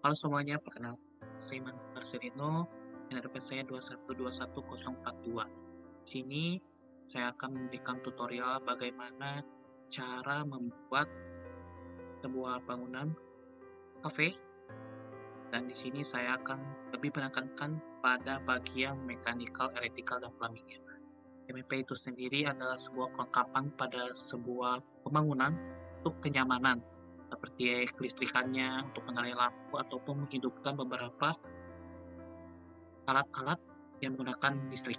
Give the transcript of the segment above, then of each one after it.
Halo semuanya, perkenalkan saya Iman Marcelino, NRP saya 2121042. Di sini saya akan memberikan tutorial bagaimana cara membuat sebuah bangunan kafe, dan di sini saya akan lebih menekankan pada bagian mechanical, electrical, dan plumbing. MEP itu sendiri adalah sebuah kelengkapan pada sebuah pembangunan untuk kenyamanan, seperti kelistrikannya, untuk menyalakan lampu, ataupun menghidupkan beberapa alat-alat yang menggunakan listrik,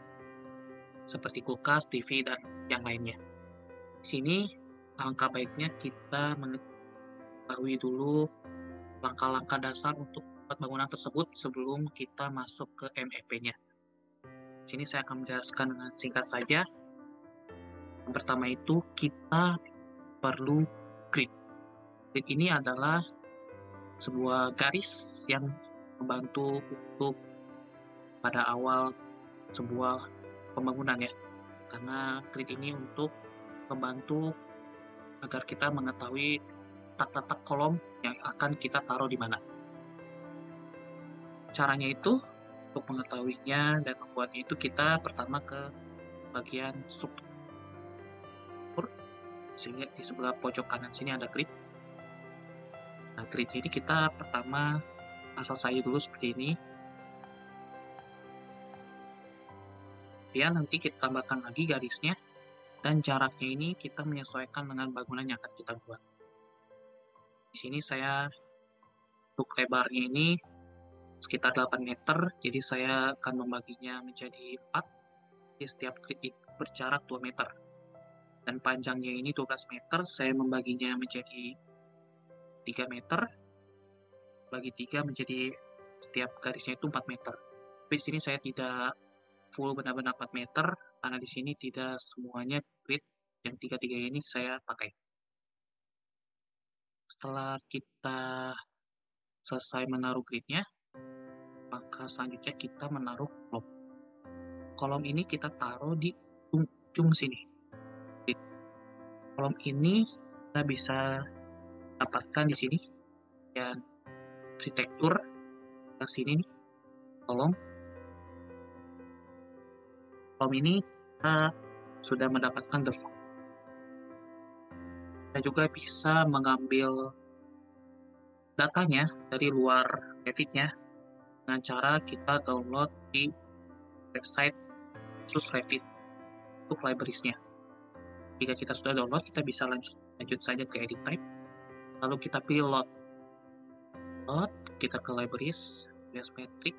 seperti kulkas, TV, dan yang lainnya. Di sini, alangkah baiknya kita mengetahui dulu langkah-langkah dasar untuk membuat bangunan tersebut sebelum kita masuk ke MEP-nya. Di sini saya akan menjelaskan dengan singkat saja. Yang pertama itu, kita perlu grid. Grid ini adalah sebuah garis yang membantu untuk pada awal sebuah pembangunan ya, karena grid ini untuk membantu agar kita mengetahui letak-letak kolom yang akan kita taruh di mana. Caranya itu, untuk mengetahuinya dan membuatnya itu, kita pertama ke bagian struktur. Sehingga di sebelah pojok kanan sini ada grid. Nah, grid ini kita pertama asal saja dulu seperti ini. Kemudian nanti kita tambahkan lagi garisnya, dan jaraknya ini kita menyesuaikan dengan bangunan yang akan kita buat. Di sini saya untuk lebarnya ini sekitar 8 meter, jadi saya akan membaginya menjadi 4, jadi setiap grid itu berjarak 2 meter. Dan panjangnya ini 12 meter, saya membaginya menjadi 3 meter, bagi 3 menjadi setiap garisnya itu 4 meter. Tapi di sini saya tidak full benar-benar 4 meter, karena di sini tidak semuanya grid yang 3-3 ini saya pakai. Setelah kita selesai menaruh gridnya, maka selanjutnya kita menaruh kolom. Kolom ini kita taruh di ujung sini. Di kolom ini kita bisa dapatkan di sini dan arsitektur yang sini nih, kolom ini kita sudah mendapatkan default. Kita juga bisa mengambil datanya dari luar Revit-nya dengan cara kita download di website khusus Revit untuk libraries-nya. Jika kita sudah download, kita bisa lanjut saja ke edit type, lalu kita pilih load, kita ke libraries, geometrik,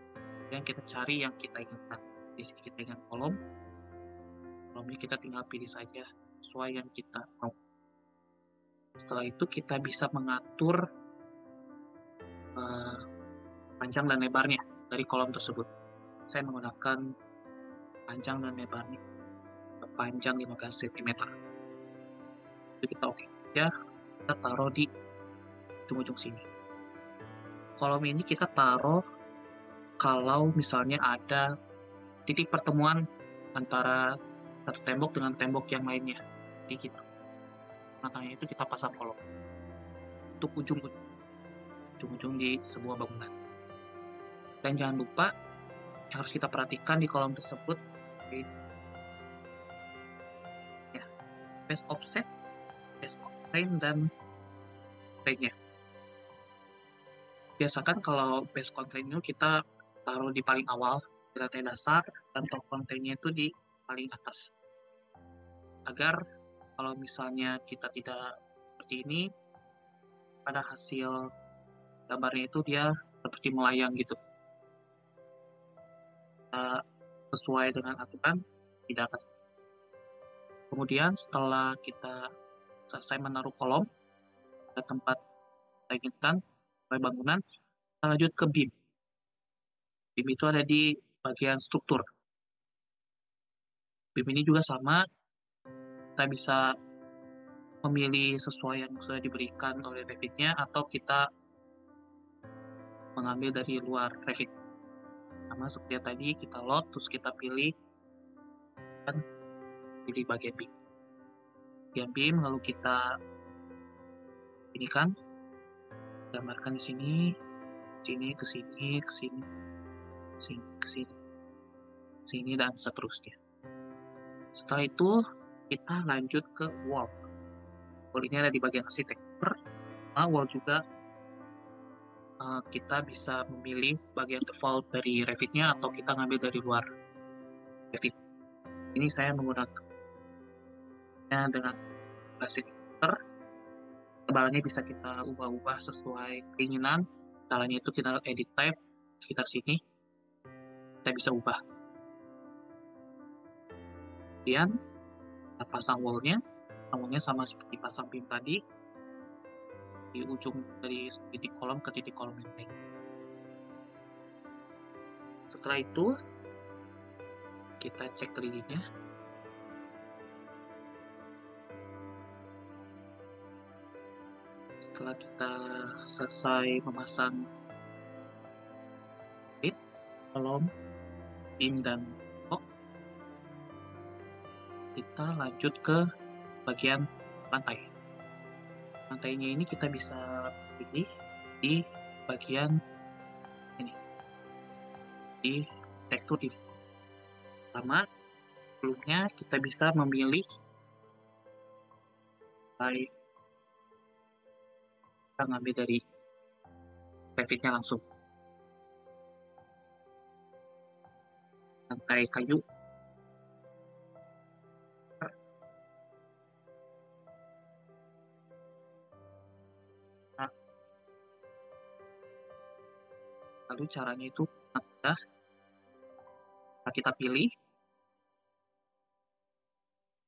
dan kita cari yang kita inginkan. Di sini kita ingin kolomnya kita tinggal pilih saja sesuai yang kita mau. Setelah itu kita bisa mengatur panjang dan lebarnya dari kolom tersebut. Saya menggunakan panjang dan lebarnya panjang 15 cm. Itu kita oke ya, kita taruh di ujung-ujung sini. Kolom ini kita taruh kalau misalnya ada titik pertemuan antara satu tembok dengan tembok yang lainnya, jadi gitu. Makanya itu kita pasang kolom untuk ujung-ujung di sebuah bangunan. Dan jangan lupa yang harus kita perhatikan di kolom tersebut ya, base offset, base constraint, dan constraint-nya. Biasakan kalau base constraint itu kita taruh di paling awal di lantai dasar, dan top constraint-nya itu di paling atas, agar kalau misalnya kita tidak seperti ini, pada hasil gambarnya itu dia seperti melayang gitu. Sesuai dengan aturan, tidak akan. Kemudian setelah kita selesai menaruh kolom ke tempat kita inginkan oleh bangunan, kita lanjut ke beam. Beam itu ada di bagian struktur. Beam ini juga sama, kita bisa memilih sesuai yang sudah diberikan oleh Revit-nya, atau kita mengambil dari luar Revit. Sama seperti tadi, kita load, terus kita pilih dan pilih bagian beam. Bagian beam lalu kita gambarkan di sini sini, ke sini, ke sini, sini, ke sini, sini, dan seterusnya. Setelah itu, kita lanjut ke wall. Wall ini ada di bagian arsitektur. Nah, wall juga kita bisa memilih bagian default dari Revit-nya atau kita ngambil dari luar Revit. Ini saya menggunakannya dengan arsitektur. Tebalannya bisa kita ubah-ubah sesuai keinginan. Caranya itu kita edit type sekitar sini. Kita bisa ubah. Kemudian kita pasang wall-nya. Wall-nya sama seperti pasang beam tadi. Di ujung dari titik kolom ke titik kolom yang lain. Setelah itu, kita cek 3D-nya. Setelah kita selesai memasang kolom, beam, dan box, kita lanjut ke bagian lantai. Lantainya ini kita bisa pilih di bagian ini, di tekstur di pertama. Sebelumnya kita bisa memilih kita ngambil dari Revit-nya langsung. Lantai kayu. Nah, lalu caranya itu mudah. Kita pilih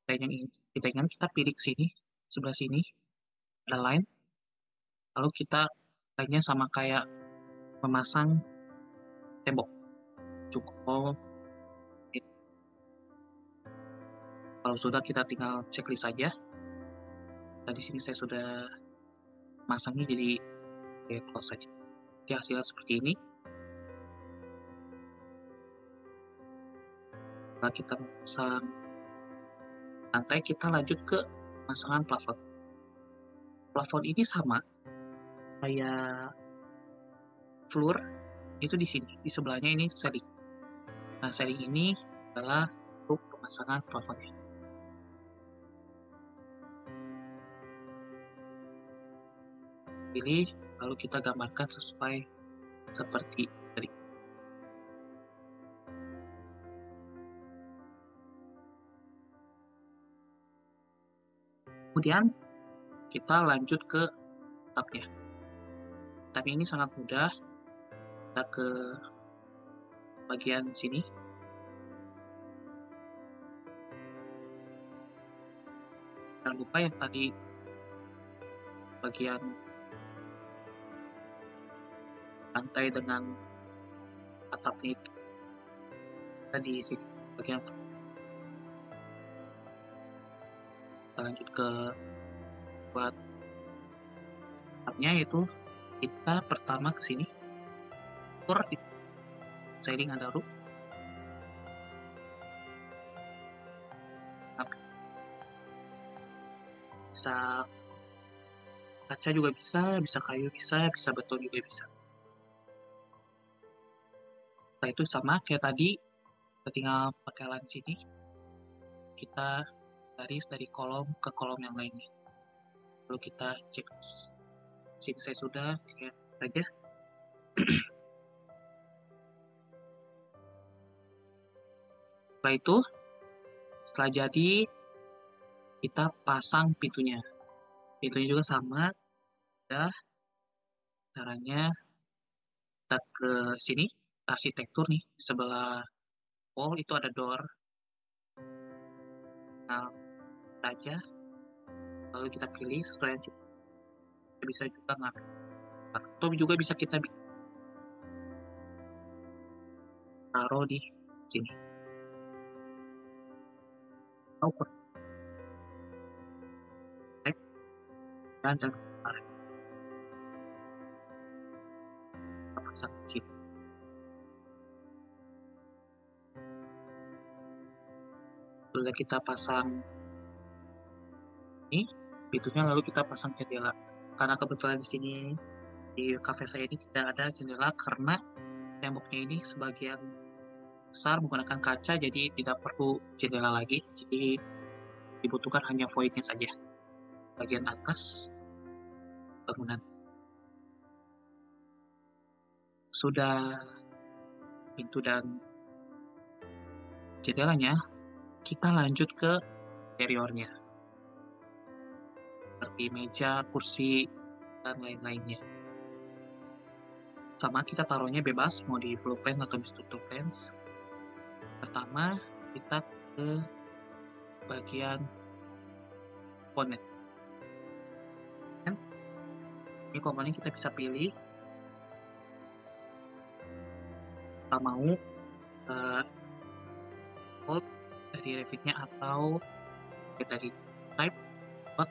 kita pilih ke sini, sebelah sini ada line. Lalu kita lainnya sama kayak memasang tembok. Cukup. Kalau sudah, kita tinggal checklist saja. Di sini saya sudah masangnya, jadi close saja. Oke, hasilnya seperti ini. Setelah kita memasang lantai, kita lanjut ke pemasangan plafon. Plafon ini sama kayak floor, itu di sini, di sebelahnya ini ceiling. Nah, ceiling ini adalah untuk pemasangan plafonnya. Pilih, lalu kita gambarkan sesuai seperti tadi. Kemudian kita lanjut ke atapnya. Atap ini sangat mudah. Kita ke bagian sini. Jangan lupa yang tadi bagian lantai dengan atapnya itu kita di sini bagian. Kita lanjut ke buat atapnya, itu kita pertama ke sini, ukur ceiling ada roof. Bisa kaca juga bisa kayu bisa beton juga bisa. Setelah itu sama kayak tadi, kita tinggal pakai line sini, kita garis dari kolom ke kolom yang lainnya. Lalu kita cek. Sini saya sudah cek saja. Setelah itu, setelah jadi, kita pasang pintunya. Pintunya juga sama. Udah, caranya kita ke sini, arsitektur nih, sebelah wall itu ada door. Nah, saja. Lalu kita pilih sesuai yang kita bisa juga ngambil. Atau juga bisa kita taruh di sini. Ukur. Dan tarik. Kita pasang di sini. Sudah kita pasang ini pintunya, lalu kita pasang jendela. Karena kebetulan di sini Di kafe saya ini tidak ada jendela karena temboknya ini sebagian besar menggunakan kaca, jadi tidak perlu jendela lagi. Jadi dibutuhkan hanya void-nya saja, bagian atas bangunan. Sudah pintu dan jendelanya, kita lanjut ke interiornya, seperti meja, kursi, dan lain-lainnya. Sama kita taruhnya bebas, mau di floor plan atau di struktur plans. Pertama, kita ke bagian komponen. Ini komponen kita bisa pilih. Kita mau default dari Revit-nya atau dari type buat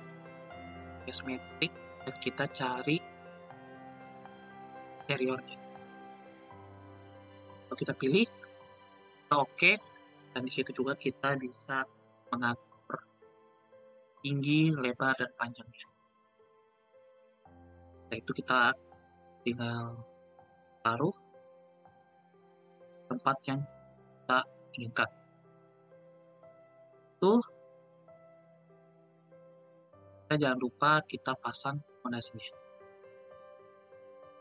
cosmetic, dan kita cari interiornya. Kalau kita pilih, kita oke, dan di situ juga kita bisa mengatur tinggi, lebar, dan panjangnya. Setelah itu kita tinggal taruh tempat yang kita inginkan. Itu kita jangan lupa kita pasang fondasinya.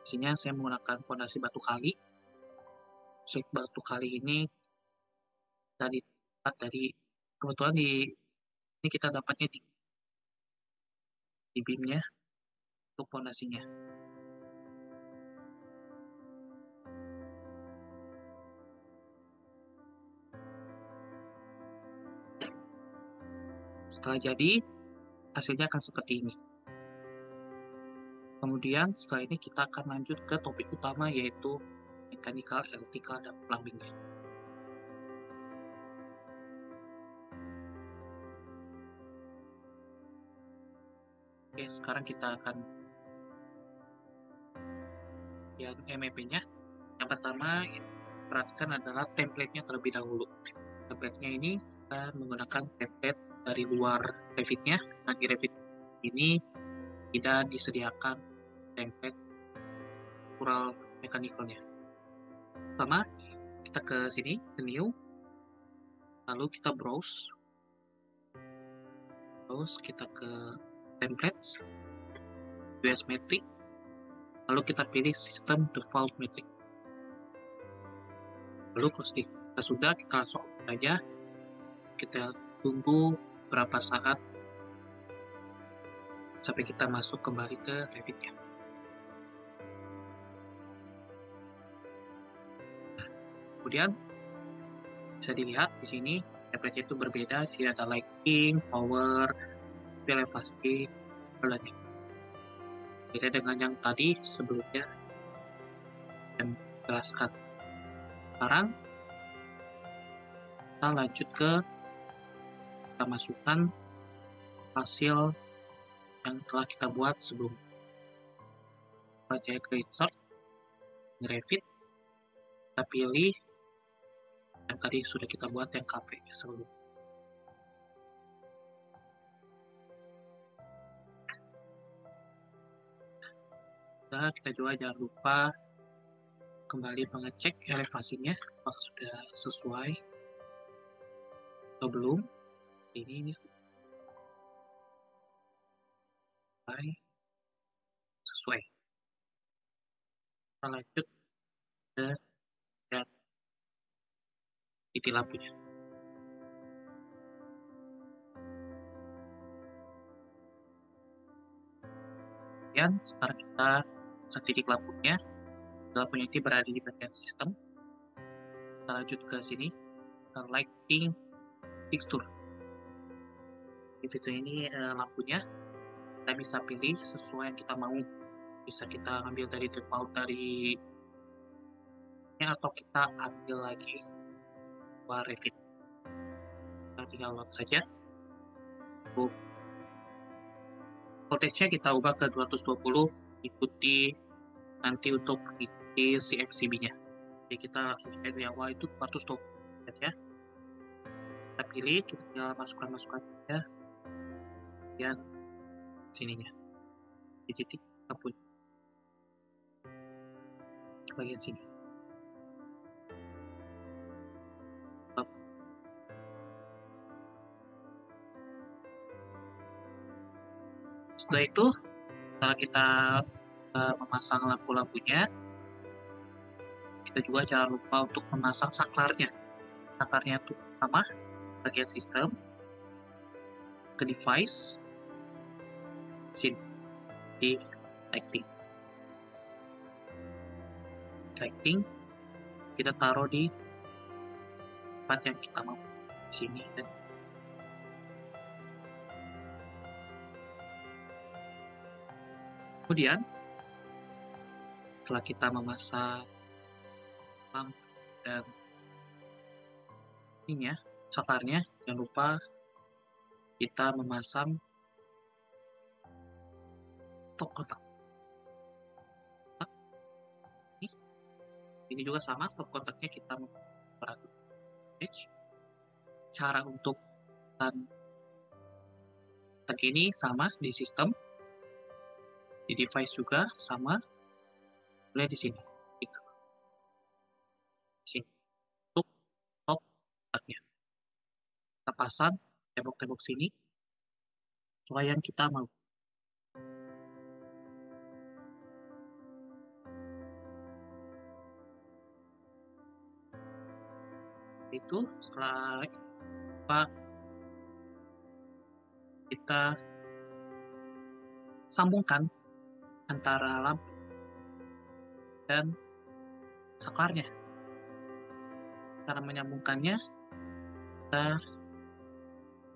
Fondasinya saya menggunakan fondasi batu kali. Sheet batu kali ini dari kebetulan ini kita dapatnya di beamnya untuk fondasinya. Setelah jadi, hasilnya akan seperti ini. Kemudian setelah ini kita akan lanjut ke topik utama, yaitu mechanical, electrical, dan plumbingnya. Oke, sekarang kita akan yang MEP-nya. Yang pertama, perhatikan adalah template-nya terlebih dahulu. Template-nya ini kita menggunakan template dari luar Revit-nya. Nah, di Revit ini tidak disediakan template structural mechanical-nya. Pertama, kita ke sini, ke new, lalu kita browse, kita ke templates, US metric, lalu kita pilih system default metric. Lalu kalau kita sudah, kita langsung saja, kita tunggu berapa saat sampai kita masuk kembali ke Revit-nya. Kemudian bisa dilihat di sini template itu berbeda, tidak ada lighting, power, elevasi, dan beda dengan yang tadi sebelumnya yang jelaskan. Sekarang kita lanjut ke kita masukkan hasil yang telah kita buat sebelumnya. Kita ke insert, Revit, kita pilih yang tadi sudah kita buat yang KP sebelumnya. Nah, kita juga jangan lupa kembali mengecek elevasinya apakah sudah sesuai atau belum. Ini sesuai. Kita lanjut ke titik lampunya. Kemudian sekarang kita pasang titik lampunya. Lampunya ini berada di bagian sistem. Kita lanjut ke sini, ke lighting fixture. Di fitur ini lampunya kita bisa pilih sesuai yang kita mau. Bisa kita ambil dari default dari atau kita ambil lagi buat Revit. Kita tinggal load saja. Voltage-nya kita ubah ke 220, ikuti nanti untuk ikuti CFCB-nya. Jadi kita langsung saja di awal itu 220 saja. Kita pilih, kita tinggal masukkan saja. Dan sininya di titik lampu. bagian sini. Setelah itu, setelah kita memasang lampu-lampunya, kita juga jangan lupa untuk memasang saklarnya. Saklarnya itu sama, bagian sistem, ke device, sini, di lighting. Lighting, kita taruh di tempat yang kita mau, sini dan kemudian setelah kita memasang lampu dan ininya, saklarnya, jangan lupa kita memasang stop kotak. Ini juga sama, stop kotaknya kita memperhatikan cara untuk ini sama di sistem, di device juga sama, boleh di sini, di sini untuk stop kotaknya. Kita pasang tembok-tembok sini sesuai yang kita mau. Itu setelah kita sambungkan antara lampu dan saklarnya. Cara menyambungkannya, kita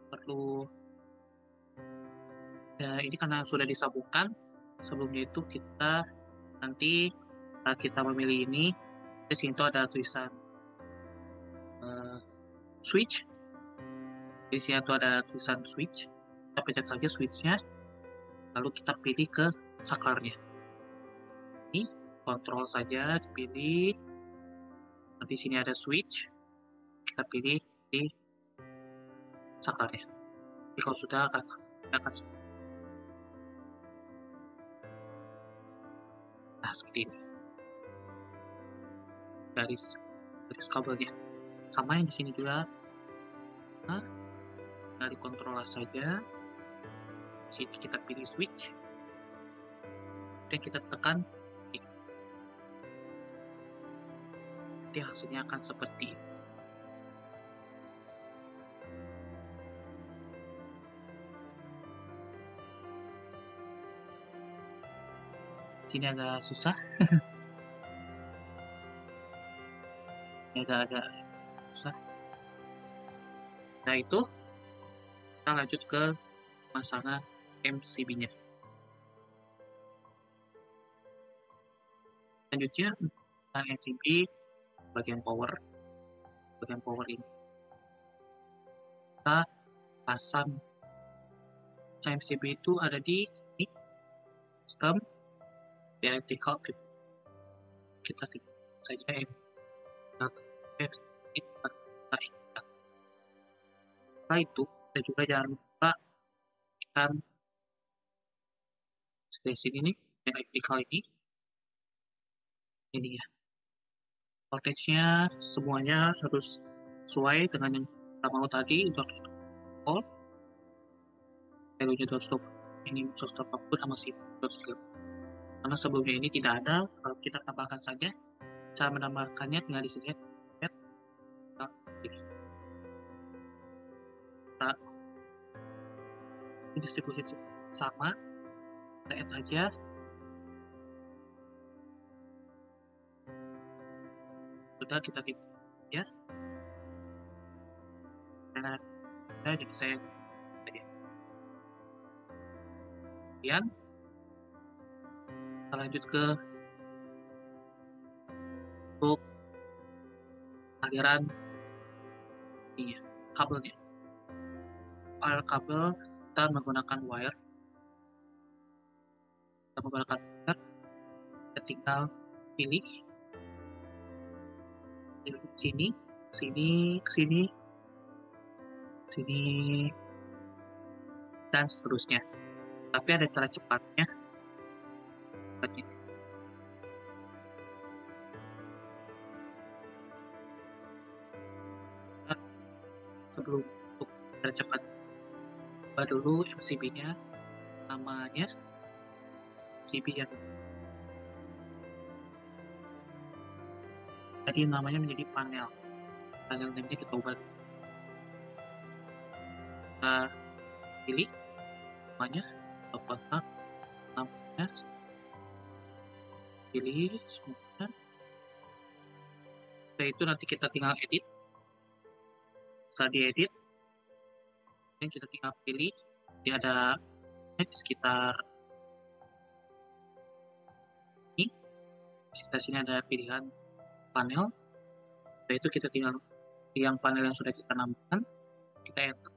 perlu ini karena sudah disambungkan. Sebelumnya itu kita nanti saat kita memilih ini, di sini tuh ada tulisan switch. Di sini tuh ada tulisan switch. Kita pencet saja switchnya, lalu kita pilih ke saklarnya. Ini kontrol saja dipilih. Di sini ada switch, kita pilih di saklarnya. Jadi kalau sudah akan nah seperti ini. Garis kabelnya sama yang di sini juga. Nah, dari controller saja. Sini kita pilih switch dan kita tekan ini. Nanti hasilnya akan seperti ini. Sini agak susah. Ini agak susah. Nah itu kita lanjut ke pemasangan MCB-nya. Selanjutnya MCB bagian power ini kita pasang. MCB itu ada di sistem electrical. Kita tinggal saja setelah itu kita juga jangan lupa kan di sini nih yang electrical ini ya, voltage-nya semuanya harus sesuai dengan yang kita mau tadi. Itu harus volt, value-nya 240, ini 240 sama sini 230. Karena sebelumnya ini tidak ada, kalau kita tambahkan saja. Cara menambahkannya tinggal di sini. Distribusi sama, kita add aja. Sudah kita titik ya. Karena jadi saya kemudian kita lanjut ke untuk aliran ini kabelnya. Kabel kita menggunakan wire. Kita tinggal pilih sini, dan seterusnya. Tapi ada cara cepatnya. sebelum untuk percepat, ubah dulu MCB-nya, namanya MCB yang tadi namanya menjadi panel name-nya kita ubah, kita pilih namanya atau kotak, namanya pilih semuanya. Setelah itu nanti kita tinggal edit. Setelah diedit, kita tinggal pilih, dia ada di sekitar ini, di sekitar sini ada pilihan panel. Setelah itu kita tinggal yang panel yang sudah kita namakan, kita enter.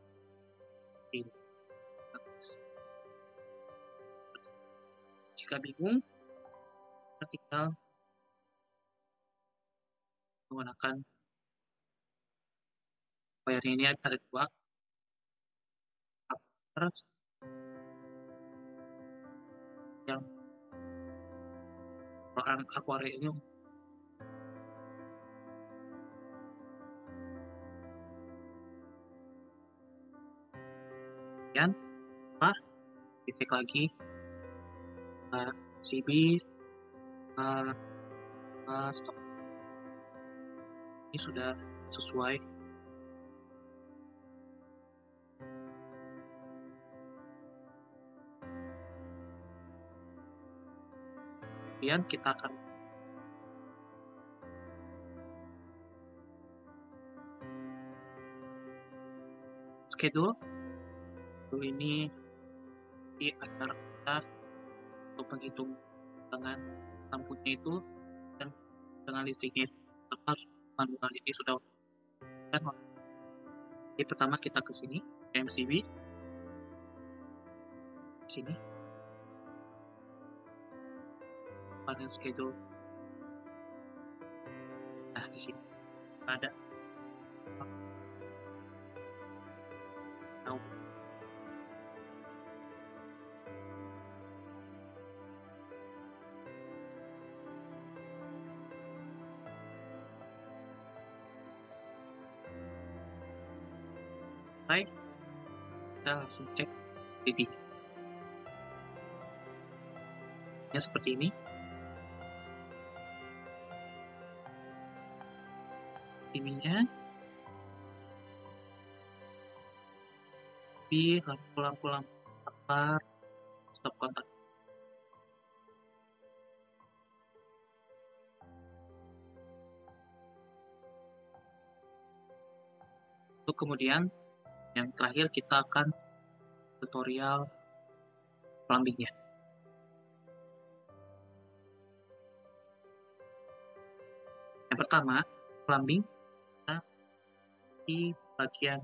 Jika bingung, kita tinggal menggunakan layarnya ini ada dua, yang aquarel ini kemudian setelah dicek lagi CB stop. Ini sudah sesuai. Kemudian kita akan schedule ini agar kita untuk menghitung dengan lampunya itu dan dengan listriknya harus manual. Ini sudah kan. Jadi pertama kita ke sini MCB, sini panel schedule. Nah di sini ada baik, kita langsung cek titik ya seperti ini. Ininya di lampu akar stop kontak. Untuk kemudian yang terakhir kita akan tutorial plumbingnya. Yang pertama, plumbing kita di bagian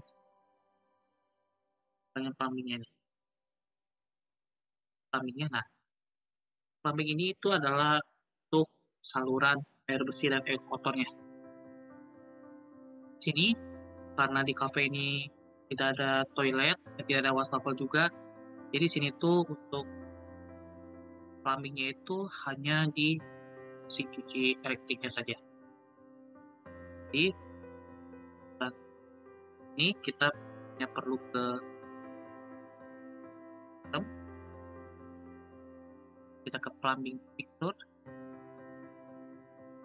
plumbingnya nih. Nah, plumbing ini itu adalah untuk saluran air bersih dan air kotornya. Di sini karena di cafe ini tidak ada toilet, tidak ada wastafel juga, jadi sini tuh untuk plumbingnya itu hanya di mesin cuci elektriknya saja. Jadi ini kita hanya perlu ke plumbing fixture,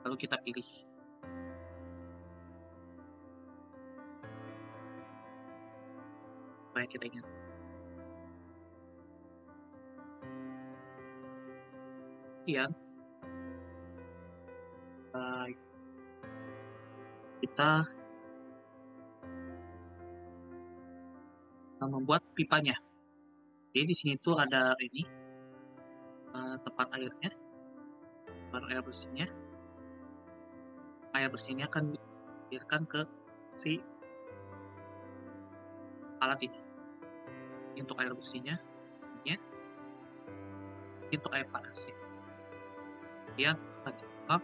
lalu kita pilih supaya kita ingat. Kemudian kita membuat pipanya. Jadi di sini tuh ada ini tempat airnya, baru air bersihnya. Air bersihnya akan dialirkan ke si alat ini. Ini untuk air bersihnya, ini untuk air panasnya. Kemudian kita buka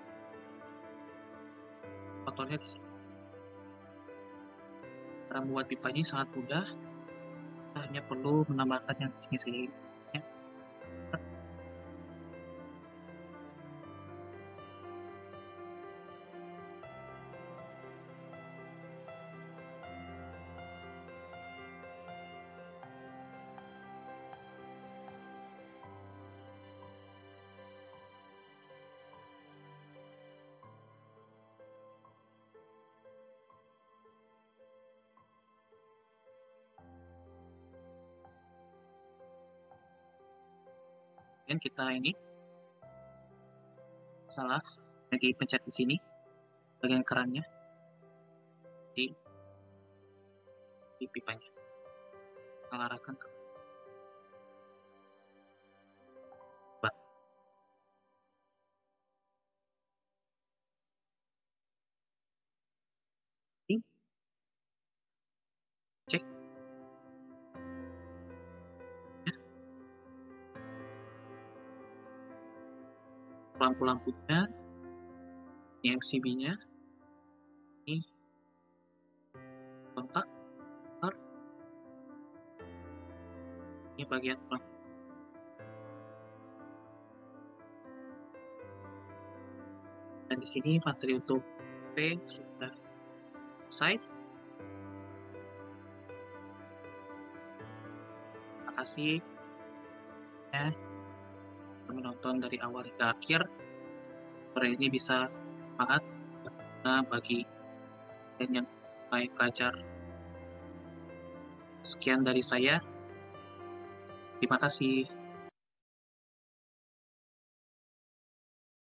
kotornya di sini. Cara membuat pipanya sangat mudah. Kita hanya perlu menambahkan yang di sini saja. Dan kita ini salah lagi pencet di sini bagian kerannya di pipanya. Kita arahkan ke bat. Ini cek ya, lampu-lampunya, ini MCB-nya, ini kontak, ini bagian lampu. Dan di sini materi untuk P sudah selesai. Terima kasih ya sudah menonton dari awal hingga akhir. Sore ini bisa manfaat bagi kalian yang baik belajar. Sekian dari saya. Terima kasih.